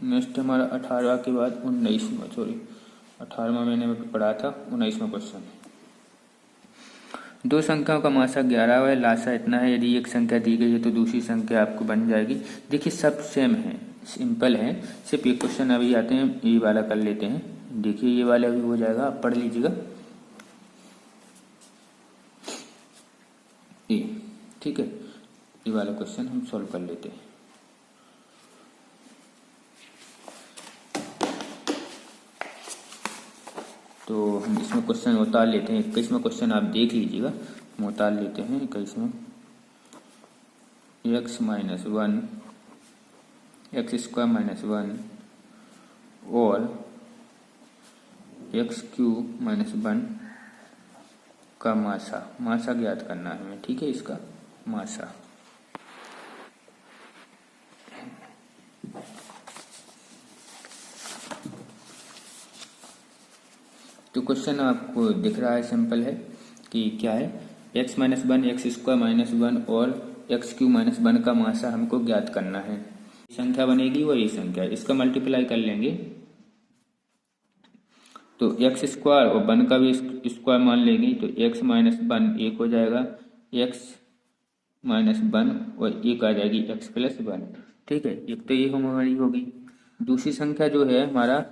नेक्स्ट हमारा 18 के बाद 19वां, 18वां मैंने पढ़ा था, 19वां क्वेश्चन। दो संख्याओं का मासा 11 है, लासा इतना है। यदि एक संख्या दी गई है तो दूसरी संख्या आपको बन जाएगी। देखिए सब सेम है, सिंपल है, सिर्फ ये क्वेश्चन अभी आते हैं, ये वाला कर लेते हैं। देखिए ये वाला भी हो जाएगा, आप पढ़ लीजिएगा ये, ठीक है। ये वाला क्वेश्चन हम सॉल्व कर लेते हैं। तो हम इसमें क्वेश्चन उतार लेते हैं। 21वां क्वेश्चन आप देख लीजिएगा, हम उतार लेते हैं 21वां। x minus 1 x square minus 1 और एक्स क्यूब माइनस 1 का मासा ज्ञात करना है हमें, ठीक है, इसका मासा। तो क्वेश्चन आपको दिख रहा है, सिंपल है कि क्या है, x minus 1 x square minus 1 और एक्स क्यूब माइनस 1 का मासा हमको ज्ञात करना है। संख्या बनेगी और ये संख्या, इसका मल्टीप्लाई कर लेंगे तो एक्स स्क्वायर और 1 का भी स्क्वायर मान लेंगे तो x माइनस 1 1 हो जाएगा, x माइनस 1 और एक आ जाएगी x प्लस 1, ठीक है। एक तो ये हमारी होगी। दूसरी संख्या जो है हमारा,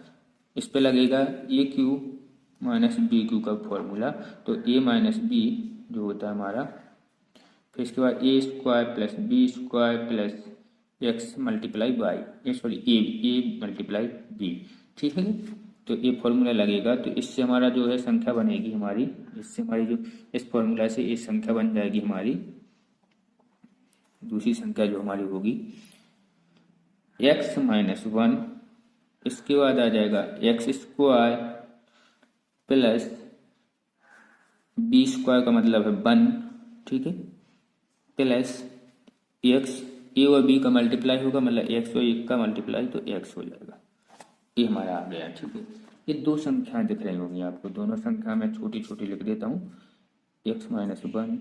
इस पे लगेगा a cube minus b cube का फॉर्मूला, तो a माइनस बी जो होता है हमारा, फिर इसके बाद a square plus b square plus x multiply y, sorry a multiply b, ठीक है। तो ये फॉर्मूला लगेगा, तो इससे हमारा जो है संख्या बनेगी हमारी, इससे हमारी जो इस फॉर्मूला से ये संख्या बन जाएगी हमारी। दूसरी संख्या जो हमारी होगी x माइनस 1, इसके बाद आ जाएगा x square plus b square का मतलब है 1, ठीक है, प्लस एक्स, ए और बी का मल्टीप्लाई होगा, मतलब एक्स और एक का मल्टीप्लाई तो एक्स हो जाएगा। ये हमारा आ गया, ठीक है। ये दो संख्याएं दिख रही होंगी आपको, दोनों संख्या मैं छोटी छोटी लिख देता हूँ, x minus 1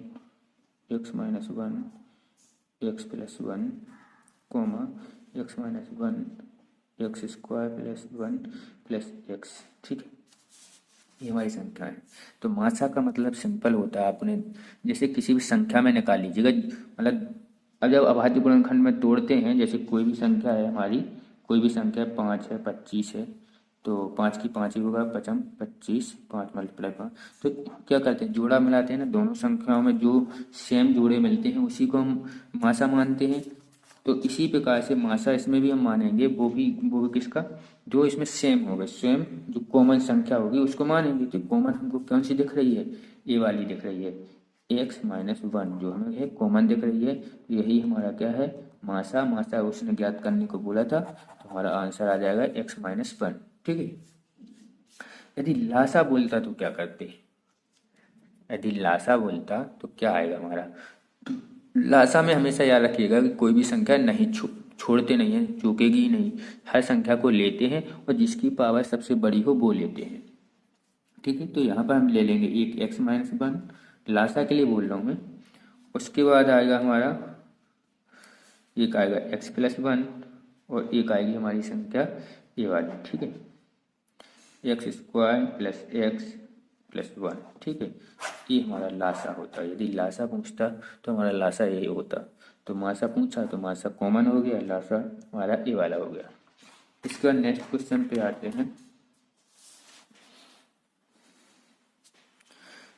x minus 1 x plus 1 comma x minus 1 x square plus 1 plus x, ठीक है। ये हमारी संख्या है। तो मासा का मतलब सिंपल होता है, आपने जैसे किसी भी संख्या में निकाल लीजिएगा, मतलब अब जब अभाज्य गुणनखंड में तोड़ते हैं, जैसे कोई भी संख्या है हमारी, कोई भी संख्या 5 है 25 है, तो 5 की 5 ही होगा, 5 25, 5 मल्टीप्लाई 5, तो क्या करते हैं, जोड़ा मिलाते हैं ना, दोनों संख्याओं में जो सेम जोड़े मिलते हैं उसी को हम मासा मानते हैं। तो इसी प्रकार से मासा इसमें भी हम मानेंगे, वो भी किसका, जो इसमें सेम होगा, सेम जो कॉमन संख्या होगी उसको मानेंगे। तो कॉमन हमको कौन सी दिख रही है, ए वाली दिख रही है, x माइनस 1 जो हमें है कॉमन दिख रही है, यही हमारा क्या है, मासा उसने ज्ञात करने को बोला था, तो हमारा आंसर आ जाएगा x माइनस 1, ठीक है। यदि लासा बोलता तो क्या करते, यदि लासा बोलता तो क्या आएगा हमारा, लासा में हमेशा याद रखिएगा कि कोई भी संख्या नहीं छोड़ते नहीं है, चूकेगी ही नहीं, हर संख्या को लेते हैं और जिसकी पावर सबसे बड़ी हो वो लेते हैं, ठीक है। तो यहाँ पर हम ले लेंगे एक एक्स माइनस 1, लासा के लिए बोल रहा हूँ मैं। उसके बाद आएगा हमारा, एक आएगा एक्स प्लस 1 और एक आएगी हमारी संख्या ये वाली, ठीक है, x square plus x plus 1, ठीक है। ये हमारा लासा होता है। यदि लासा पूछता तो हमारा लासा यही होता, तो मासा पूछा तो मासा कॉमन हो गया, लासा हमारा ए वाला हो गया। इसके बाद नेक्स्ट क्वेश्चन पे आते हैं।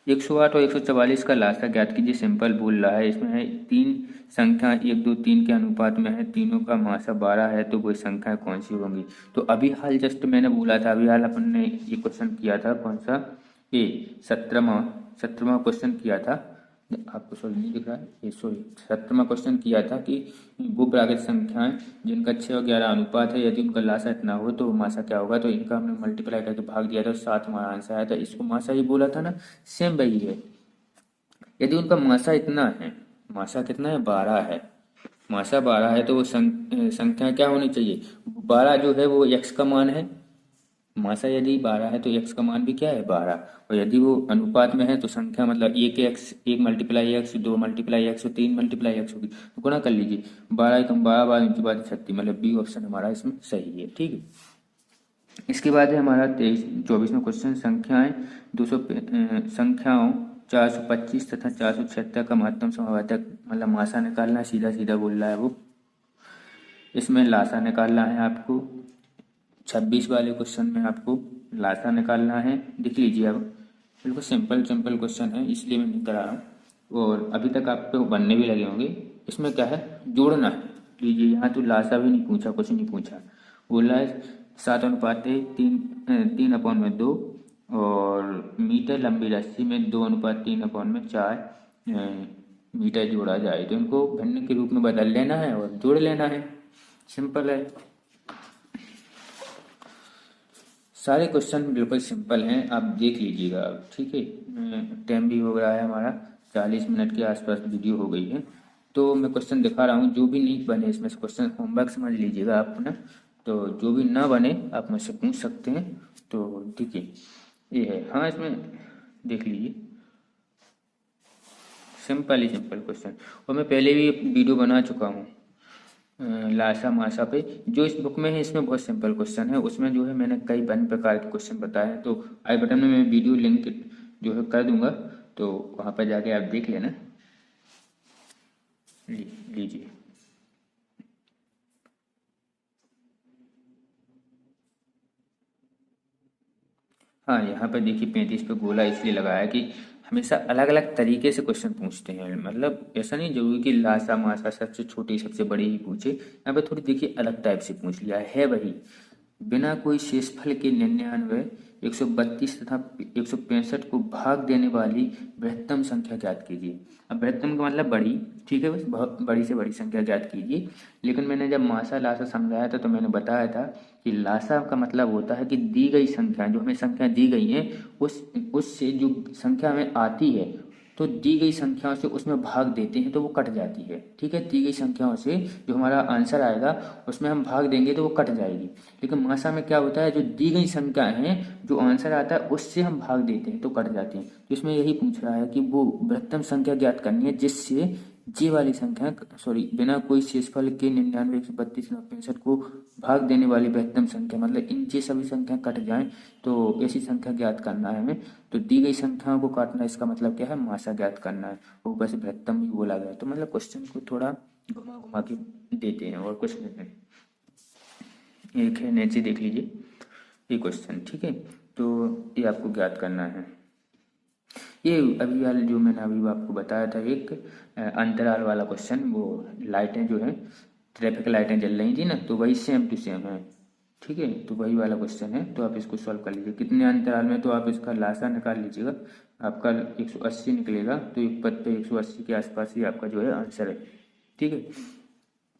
108 और 144 का लासा ज्ञात कीजिए, सिंपल बोल रहा है। इसमें है 3 संख्या 1 2 3 के अनुपात में है, तीनों का मासा 12 है, तो वही संख्या कौन सी होंगी। तो अभी हाल जस्ट मैंने बोला था, अभी हाल अपन ने ये क्वेश्चन किया था, कौन सा, ये 17वां क्वेश्चन किया था, आपको सॉरी नहीं दिख रहा है, ये सॉरी 17वां क्वेश्चन किया था कि वो प्राकृतिक संख्याएं जिनका 6 और 11 अनुपात है, यदि उनका लासा इतना हो तो मासा क्या होगा। तो इनका हमने मल्टीप्लाई करके भाग दिया था, 7 हमारा आंसर आया था। इसको मासा ही बोला था ना, सेम वही है। यदि उनका मासा इतना है, मासा कितना है 12 है, मासा 12 है तो वो संख्या क्या होनी चाहिए, 12 जो है वो x का मान है। मासा यदि 12 है तो x का मान भी क्या है 12, और यदि वो अनुपात में है तो संख्या मतलब 1 multiply x, 2 multiply x, 3 multiply x होगी। तो गुणा कर लीजिए, 12 कम 12 12 उनकी बात 36, मतलब बी ऑप्शन हमारा इसमें सही है। ठीक है, इसके बाद है हमारा 24वां क्वेश्चन, संख्याएं 200 संख्याओं 425 तथा 476 का महत्तम समावर्तक मतलब मासा निकालना, सीधा सीधा बोल रहा है वो। इसमें लासा निकालना है आपको। 26 वाले क्वेश्चन में आपको लासा निकालना है। देख लीजिए, अब बिल्कुल सिंपल क्वेश्चन है, इसलिए मैं नहीं करा रहा हूँ और अभी तक आपको बनने भी लगे होंगे। इसमें क्या है, जोड़ना है। लीजिए, यहाँ तो लासा भी नहीं पूछा, कुछ नहीं पूछा, बोला है 7:3 और मीटर लंबी रस्सी में 2:3/4 मीटर जोड़ा जाए, तो इनको भिन्न के रूप में बदल लेना है और जोड़ लेना है। सिंपल है, सारे क्वेश्चन बिल्कुल सिंपल हैं, आप देख लीजिएगा। ठीक है, टाइम भी हो रहा है हमारा, 40 मिनट के आसपास वीडियो हो गई है। तो मैं क्वेश्चन दिखा रहा हूँ, जो भी नहीं बने इसमें से क्वेश्चन होमवर्क समझ लीजिएगा आप ना। तो जो भी ना बने आप मुझसे पूछ सकते हैं। तो ठीक है, ये है, हाँ इसमें देख लीजिए, सिंपल क्वेश्चन। और मैं पहले भी वीडियो बना चुका हूँ लासा मासा पे, जो इस बुक में है इसमें बहुत सिंपल क्वेश्चन है। उसमें जो है मैंने कई भिन्न प्रकार के क्वेश्चन बताए हैं। तो आई बटन में मैं वीडियो लिंक जो है कर दूंगा, तो वहाँ पर जाके आप देख लेना। लीजिए, हाँ यहाँ पर देखिए 35 पे गोला इसलिए लगाया कि हमेशा अलग अलग तरीके से क्वेश्चन पूछते हैं। मतलब ऐसा नहीं जरूरी कि लासा मासा सबसे छोटी सबसे बड़ी ही पूछे, यहाँ पे थोड़ी देखिए अलग टाइप से पूछ लिया है वही। बिना कोई शेषफल के 99, 132 तथा 165 को भाग देने वाली बृहत्तम संख्या ज्ञात कीजिए। अब बृहत्तम का मतलब बड़ी, ठीक है, बस बहुत बड़ी से बड़ी संख्या ज्ञात कीजिए। लेकिन मैंने जब मासा लासा समझाया था तो मैंने बताया था कि लासा का मतलब होता है कि दी गई संख्या, जो हमें संख्या दी गई है उससे जो संख्या हमें आती है तो दी गई संख्याओं से उसमें भाग देते हैं तो वो कट जाती है। ठीक है, दी गई संख्याओं से जो हमारा आंसर आएगा उसमें हम भाग देंगे तो वो कट जाएगी। लेकिन मासा में क्या होता है, जो दी गई संख्या है जो आंसर आता है उससे हम भाग देते हैं तो कट जाते हैं। तो इसमें यही पूछ रहा है कि वो बृहत्तम संख्या ज्ञात करनी है जिससे जे वाली संख्या बिना कोई शेषफल के 99, 132, 65 को भाग देने वाली बृहत्तम संख्या, मतलब इन जे सभी संख्या कट जाएं तो ऐसी संख्या ज्ञात करना है हमें। तो दी गई संख्याओं को काटना, इसका मतलब क्या है, मासा ज्ञात करना है। वो बस बृहत्तम भी बोला गया, तो मतलब क्वेश्चन को थोड़ा घुमा घुमा के देते हैं और कुछ नहीं। एक है, नीचे देख लीजिए ये क्वेश्चन। ठीक है, तो ये आपको ज्ञात करना है। ये अभी वाला जो मैंने अभी आपको बताया था एक अंतराल वाला क्वेश्चन, वो लाइटें जो है ट्रैफिक लाइटें जल रही थी ना, तो वही सेम टू सेम है। ठीक है, तो वही वाला क्वेश्चन है, तो आप इसको सॉल्व कर लीजिए कितने अंतराल में। तो आप इसका लासा निकाल लीजिएगा, आपका 180 निकलेगा, तो एक पद पे 180 के आसपास ही आपका जो है आंसर है। ठीक है,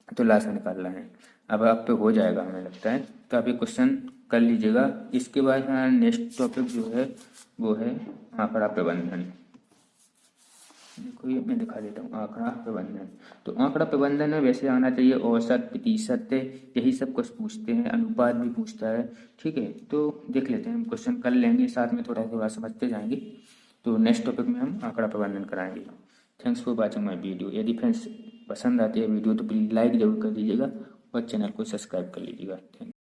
तो लासा निकालना है, अब आप पे हो जाएगा हमें लगता है। तो आप ये क्वेश्चन कर लीजिएगा। इसके बाद नेक्स्ट टॉपिक जो है वो है आंकड़ा प्रबंधन। देखो ये मैं दिखा देता हूँ, आंकड़ा प्रबंधन। तो आंकड़ा प्रबंधन में वैसे आना चाहिए औसत, प्रतिशत, यही सब कुछ पूछते हैं, अनुपात भी पूछता है। ठीक है, तो देख लेते हैं, हम क्वेश्चन कर लेंगे साथ में, थोड़ा थोड़ा समझते जाएंगे। तो नेक्स्ट टॉपिक में हम आंकड़ा प्रबंधन कराएंगे। Thanks for watching my video. यदि फ्रेंड्स पसंद आती है वीडियो तो प्लीज़ लाइक जरूर कर दीजिएगा और चैनल को सब्सक्राइब कर लीजिएगा। Thank you.